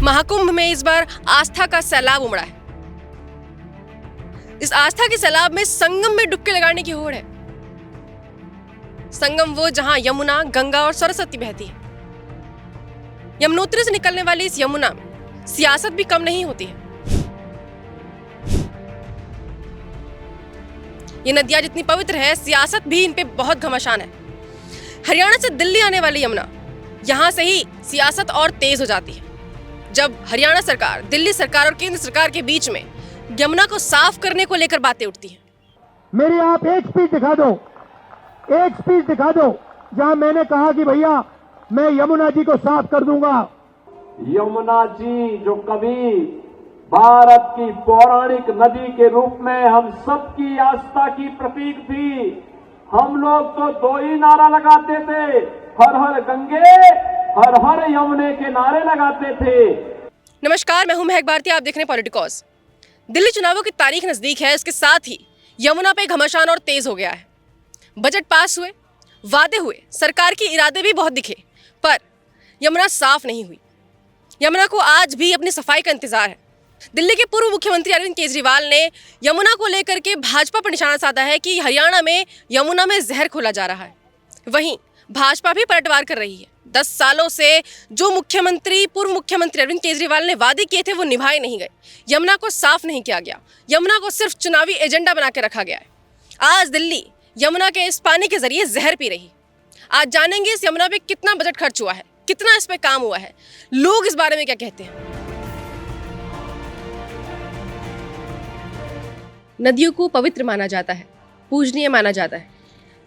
महाकुंभ में इस बार आस्था का सैलाब उमड़ा है। इस आस्था के सैलाब में संगम में डुबकी लगाने की होड़ है। संगम वो जहां यमुना, गंगा और सरस्वती बहती है। यमुनोत्री से निकलने वाली इस यमुना में सियासत भी कम नहीं होती है। ये नदियां जितनी पवित्र है, सियासत भी इन पे बहुत घमासान है। हरियाणा से दिल्ली आने वाली यमुना, यहां से ही सियासत और तेज हो जाती है जब हरियाणा सरकार, दिल्ली सरकार और केंद्र सरकार के बीच में यमुना को साफ करने को लेकर बातें उठती हैं। मेरी आप एक स्पीच दिखा दो जहां मैंने कहा कि भैया मैं यमुना जी को साफ कर दूंगा। यमुना जी जो कभी भारत की पौराणिक नदी के रूप में हम सबकी आस्था की प्रतीक थी। हम लोग तो दो ही नारा लगाते थे, हर हर गंगे, हर हर यमुने के नारे लगाते थे। नमस्कार, मैं हूं महक भारती, आप देख रहे हैं पॉलिटिकॉस। दिल्ली चुनावों की तारीख नजदीक है, इसके साथ ही यमुना पे घमासान और तेज हो गया है। बजट पास हुए, वादे हुए, सरकार के इरादे भी बहुत दिखे, पर यमुना साफ नहीं हुई। यमुना को आज भी अपनी सफाई का इंतजार है। दिल्ली के पूर्व मुख्यमंत्री अरविंद केजरीवाल ने यमुना को लेकर के भाजपा पर निशाना साधा है कि हरियाणा में यमुना में जहर खोला जा रहा है। वहीं भाजपा भी पलटवार कर रही है। 10 सालों से जो पूर्व मुख्यमंत्री अरविंद केजरीवाल ने वादे किए थे वो निभाए नहीं गए। यमुना को साफ नहीं किया गया। यमुना को सिर्फ चुनावी एजेंडा बना के रखा गया है। आज दिल्ली यमुना के इस पानी के जरिए जहर पी रही। आज जानेंगे इस यमुना पे कितना बजट खर्च हुआ है, कितना इस पे काम हुआ है, लोग इस बारे में क्या कहते हैं। नदियों को पवित्र माना जाता है, पूजनीय माना जाता है,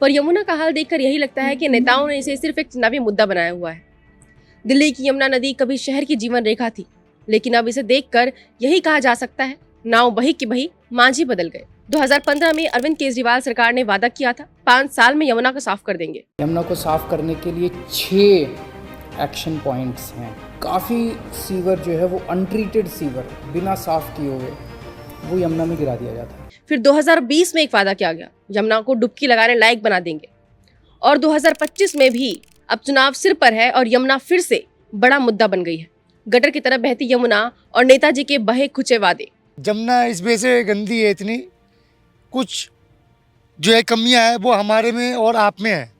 पर यमुना का हाल देखकर यही लगता है कि नेताओं ने इसे सिर्फ एक चुनावी मुद्दा बनाया हुआ है। दिल्ली की यमुना नदी कभी शहर की जीवन रेखा थी, लेकिन अब इसे देखकर यही कहा जा सकता है, नाव बही की बही, मांझी बदल गए। 2015 में अरविंद केजरीवाल सरकार ने वादा किया था 5 साल में यमुना को साफ कर देंगे। यमुना को साफ करने के लिए 6 एक्शन पॉइंट्स हैं। काफ़ी सीवर जो है वो अनट्रीटेड सीवर बिना साफ किए हुए वो यमुना में गिरा दिया जाता है। फिर 2020 में एक वादा किया गया, यमुना को डुबकी लगाने लायक बना देंगे। और 2025 में भी अब चुनाव सिर पर है और यमुना फिर से बड़ा मुद्दा बन गई है। गटर की तरफ बहती यमुना और नेताजी के बहे खुचे वादे। यमुना इस वजह से गंदी है, इतनी कुछ जो है कमियां है वो हमारे में और आप में है।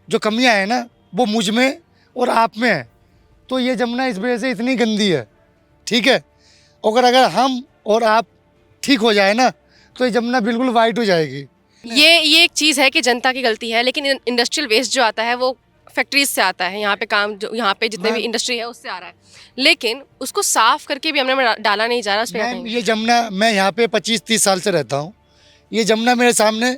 जो कमियां है ना वो मुझ में और आप में है। तो ये यमुना इस वजह से इतनी गंदी है, ठीक है। अगर हम और आप ठीक हो जाए ना तो ये यमुना बिल्कुल वाइट हो जाएगी। ये एक चीज़ है कि जनता की गलती है, लेकिन इंडस्ट्रियल वेस्ट जो आता है वो फैक्ट्रीज से आता है। यहाँ पे काम जो यहाँ पे जितने भी इंडस्ट्री है उससे आ रहा है, लेकिन उसको साफ करके भी हमने डाला नहीं जा रहा। उस पे ये यमुना, मैं यहाँ पे 25-30 साल से रहता हूँ। ये यमुना मेरे सामने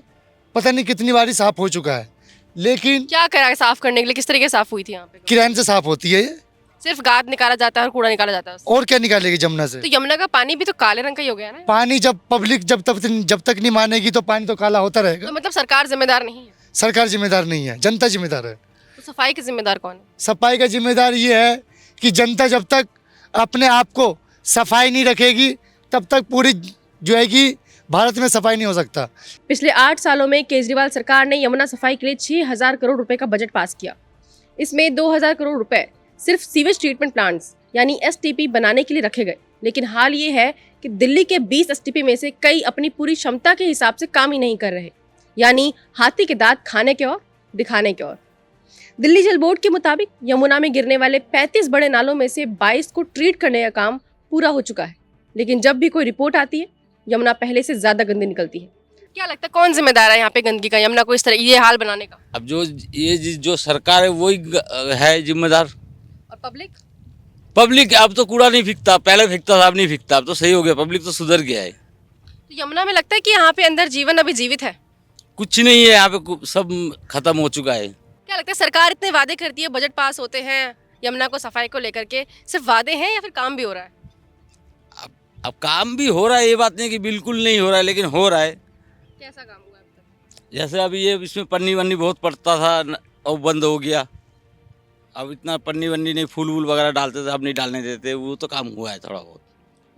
पता नहीं कितनी बारी साफ हो चुका है, लेकिन क्या करा है साफ करने के लिए? किस तरीके से साफ हुई थी यहाँ पे? किरण से साफ होती है ये, सिर्फ गाद निकाला जाता है और कूड़ा निकाला जाता है उससे। और क्या निकालेगी यमुना से? तो यमुना का पानी भी तो काले रंग का ही हो गया ना। पानी जब पब्लिक जब तक नहीं मानेगी तो पानी तो काला होता रहेगा। तो मतलब सरकार जिम्मेदार नहीं है? सरकार जिम्मेदार नहीं है, जनता जिम्मेदार है। तो सफाई की जिम्मेदार कौन है? सफाई का जिम्मेदार ये है कि जनता जब तक अपने आप को सफाई नहीं रखेगी तब तक पूरी जो है कि भारत में सफाई नहीं हो सकता। पिछले 8 सालों में केजरीवाल सरकार ने यमुना सफाई के लिए 6000 करोड़ रुपए का बजट पास किया। इसमें 2000 करोड़ रुपए सिर्फ सीवेज ट्रीटमेंट प्लांट्स यानी एसटीपी बनाने के लिए रखे गए। लेकिन हाल ये है कि दिल्ली के 20 एसटीपी में से कई अपनी पूरी क्षमता के हिसाब से काम ही नहीं कर रहे, यानी हाथी के दांत खाने के और दिखाने के और। दिल्ली जल बोर्ड के मुताबिक यमुना में गिरने वाले 35 बड़े नालों में से 22 को ट्रीट करने का काम पूरा हो चुका है, लेकिन जब भी कोई रिपोर्ट आती है यमुना पहले से ज्यादा गंदी निकलती है। क्या लगता है कौन जिम्मेदार है यहाँ पे गंदगी का, यमुना को इस तरह ये हाल बनाने का? अब जो सरकार है वही है जिम्मेदार। और पब्लिक अब तो कूड़ा नहीं फेंकता, पहले फेंकता था, अब नहीं फेंकता। अब तो सही हो गया, पब्लिक तो सुधर गया है। तो यमुना में लगता है कि यहाँ पे अंदर जीवन अभी जीवित है? कुछ नहीं है यहाँ पे, सब खत्म हो चुका है। क्या लगता है सरकार इतने वादे करती है, बजट पास होते हैं यमुना को सफाई को लेकर के, सिर्फ वादे हैं या फिर काम भी हो रहा है? अब काम भी हो रहा है, ये बात नहीं कि बिल्कुल नहीं हो रहा है, लेकिन हो रहा है। कैसा काम हुआ अब तक? जैसे अभी ये इसमें पन्नी वन्नी बहुत पड़ता था और बंद हो गया। अब इतना पन्नी वन्नी नहीं, फूल वूल वगैरह डालते थे, अब नहीं डालने देते। वो तो काम हुआ है थोड़ा बहुत।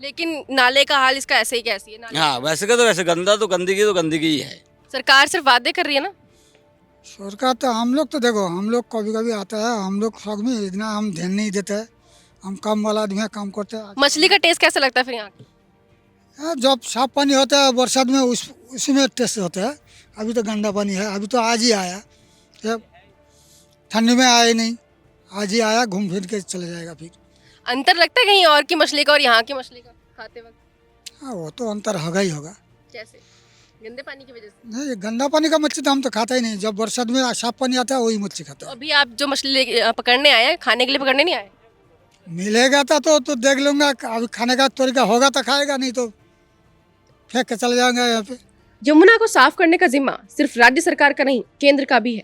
लेकिन नाले का हाल इसका ऐसे ही कैसी है? नाले हाँ, वैसे का तो वैसे गंदा तो गंदगी ही है। सरकार सिर्फ वादे कर रही है ना। सरकार तो हम लोग तो देखो, हम लोग कभी कभी आता है, हम लोग सब में इतना हम ध्यान नहीं देते हैं। हम काम वाला आदमी है, काम करते हैं। मछली का टेस्ट कैसा लगता है फिर यहाँ का? जब साफ पानी होता है बरसात में उसी में टेस्ट होता है। अभी तो गंदा पानी है, अभी तो आज ही आया, जब ठंडी में आया नहीं, आज ही आया, घूम फिर के चले जाएगा फिर। अंतर लगता है कहीं और की मछली का और यहाँ की मछली का खाते वक्त? हाँ, वो तो अंतर होगा ही होगा। कैसे? गंदे पानी की वजह से? नहीं, गंदा पानी का मछली तो हम तो खाता ही नहीं। जब बरसात में साफ पानी आता है वही मछली खाता तो है। अभी आप जो मछली पकड़ने आए हैं, खाने के लिए पकड़ने नहीं आए? मिलेगा तो देख लूंगा, अभी खाने का तरीका होगा तो खाएगा, नहीं तो फेंक के चले जाएंगे यहाँ पे। यमुना को साफ करने का जिम्मा सिर्फ राज्य सरकार का नहीं, केंद्र का भी है।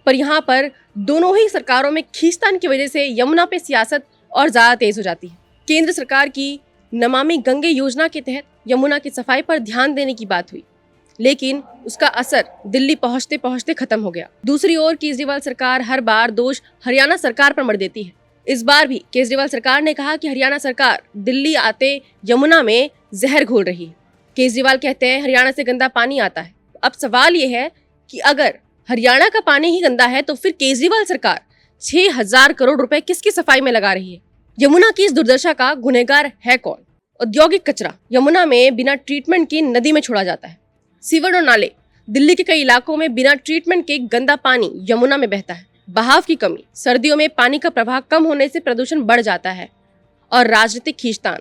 पर यहाँ पर दोनों ही सरकारों में खींचतान की वजह से यमुना पे सियासत और ज्यादा तेज हो जाती है। केंद्र सरकार की नमामि गंगे योजना के तहत यमुना की सफाई पर ध्यान देने की बात हुई, लेकिन उसका असर दिल्ली पहुंचते पहुंचते खत्म हो गया। दूसरी ओर केजरीवाल सरकार हर बार दोष हरियाणा सरकार पर मढ़ देती है। इस बार भी केजरीवाल सरकार ने कहा कि हरियाणा सरकार दिल्ली आते यमुना में जहर घोल रही है। केजरीवाल कहते हैं हरियाणा से गंदा पानी आता है। अब सवाल ये है कि अगर हरियाणा का पानी ही गंदा है तो फिर केजरीवाल सरकार 6,000 करोड़ रुपए किसकी सफाई में लगा रही है? यमुना की इस दुर्दशा का गुनहगार है कौन? औद्योगिक कचरा यमुना में बिना ट्रीटमेंट के नदी में छोड़ा जाता है। सीवर और नाले दिल्ली के कई इलाकों में बिना ट्रीटमेंट के गंदा पानी यमुना में बहता है। बहाव की कमी, सर्दियों में पानी का प्रवाह कम होने से प्रदूषण बढ़ जाता है, और राजनीतिक खींचतान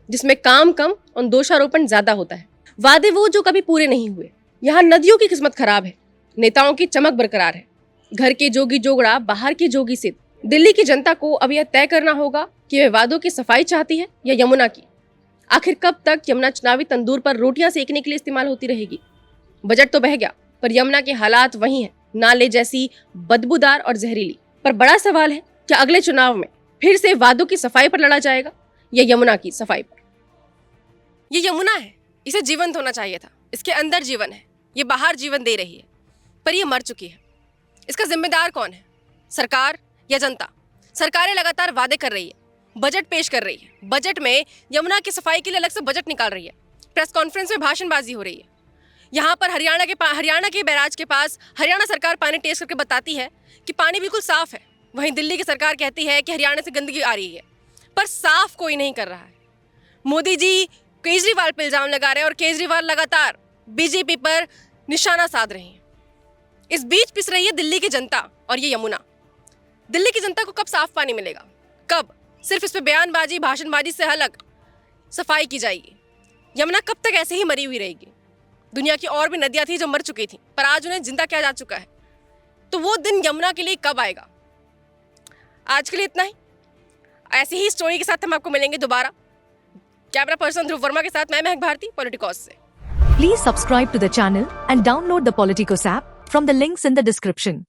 जिसमें काम कम और दोषारोपण ज्यादा होता है। वादे वो जो कभी पूरे नहीं हुए। यहाँ नदियों की किस्मत खराब है, नेताओं की चमक बरकरार है। घर के जोगी जोगड़ा, बाहर के जोगी सिद्ध। दिल्ली की जनता को अब यह तय करना होगा कि वे वादों की सफाई चाहती है या यमुना की। आखिर कब तक यमुना चुनावी तंदूर पर रोटियां सेकने के लिए इस्तेमाल होती रहेगी? बजट तो बह गया, पर यमुना के हालात वही हैं, नाले जैसी बदबूदार और जहरीली। पर बड़ा सवाल है, क्या अगले चुनाव में फिर से वादों की सफाई पर लड़ा जाएगा या यमुना की सफाई पर? ये यमुना है, इसे जीवंत होना चाहिए था। इसके अंदर जीवन है, ये बाहर जीवन दे रही है, पर ये मर चुकी है। इसका जिम्मेदार कौन है, सरकार या जनता? सरकारें लगातार वादे कर रही है, बजट पेश कर रही है, बजट में यमुना की सफाई के लिए अलग से बजट निकाल रही है, प्रेस कॉन्फ्रेंस में भाषणबाजी हो रही है। यहाँ पर हरियाणा के बैराज के पास हरियाणा सरकार पानी टेस्ट करके बताती है कि पानी बिल्कुल साफ है। वहीं दिल्ली की सरकार कहती है कि हरियाणा से गंदगी आ रही है, पर साफ कोई नहीं कर रहा है। मोदी जी केजरीवाल पर इल्जाम लगा रहे हैं और केजरीवाल लगातार बीजेपी पर निशाना साध रहे हैं। इस बीच पिस रही है दिल्ली की जनता और ये यमुना। दिल्ली की जनता को कब साफ पानी मिलेगा? कब सिर्फ इस पे बयानबाजी, भाषणबाजी से अलग सफाई की जाएगी? यमुना कब तक ऐसे ही मरी हुई रहेगी? दुनिया की और भी नदियां थी जो मर चुकी थी, पर आज उन्हें जिंदा किया जा चुका है। तो वो दिन यमुना के लिए कब आएगा? आज के लिए इतना ही। ऐसी ही स्टोरी के साथ हम आपको मिलेंगे दोबारा। कैमरा पर्सन ध्रुव वर्मा के साथ मैं महक भारती, पॉलिटिकॉस से। Please subscribe to the channel and download the Politicos app from the links in the description.